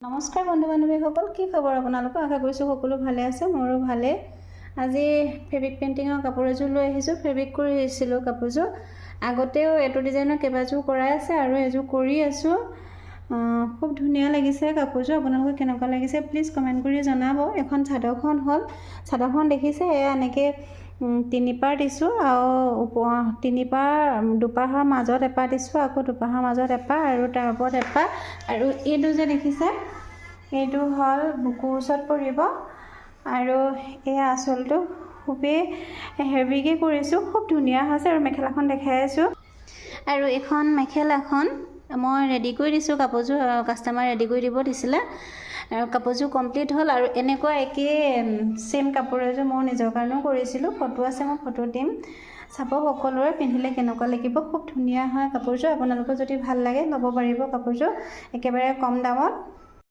নমস্কাৰ বন্ধু বান্ধৱীসকল, কি খবৰ আপোনালোকৰ? আশা কৰিছোঁ সকলো ভালে আছে। মোৰো ভালে। আজি ফেব্ৰিক পেইণ্টিঙৰ কাপোৰ এযোৰ লৈ আহিছোঁ। ফেব্ৰিক কৰি আহিছিলোঁ কাপোৰযোৰ। আগতেও এইটো ডিজাইনৰ কেইবাযোৰ কৰাই আছে আৰু এযোৰ কৰি আছোঁ। খুব ধুনীয়া লাগিছে কাপোৰযোৰ। আপোনালোকৰ কেনেকুৱা লাগিছে প্লিজ কমেণ্ট কৰি জনাব। এখন চাদৰখন হ'ল, চাদৰখন দেখিছে এয়া এনেকৈ 3 পাৰ দিছোঁ আৰু 3 পাৰ দুপাহৰ মাজত এপাহ দিছোঁ, আকৌ দুপাহৰ মাজত এপাহ আৰু তাৰ ওপৰত এপাহ। আৰু এইটো যে দেখিছে এইটো হ'ল বুকুৰ ওচৰত পৰিব আৰু এয়া আঁচলটো খুবেই হেভিকৈ কৰিছোঁ। খুব ধুনীয়া হৈছে আৰু মেখেলাখন দেখাই আছোঁ। আৰু এইখন মেখেলাখন মই ৰেডি কৰি দিছোঁ। কাপোৰযোৰ কাষ্টমাৰ ৰেডি কৰি দিব দিছিলে আৰু কাপোৰযোৰ কমপ্লিট হ'ল। আৰু এনেকুৱা একেই চেম কাপোৰ এযোৰ মই নিজৰ কাৰণেও কৰিছিলোঁ। ফটো আছে, মই ফটো দিম, চাব সকলোৰে, পিন্ধিলে কেনেকুৱা লাগিব। খুব ধুনীয়া হয় কাপোৰযোৰ। আপোনালোকৰ যদি ভাল লাগে ল'ব পাৰিব কাপোৰযোৰ, একেবাৰে কম দামত।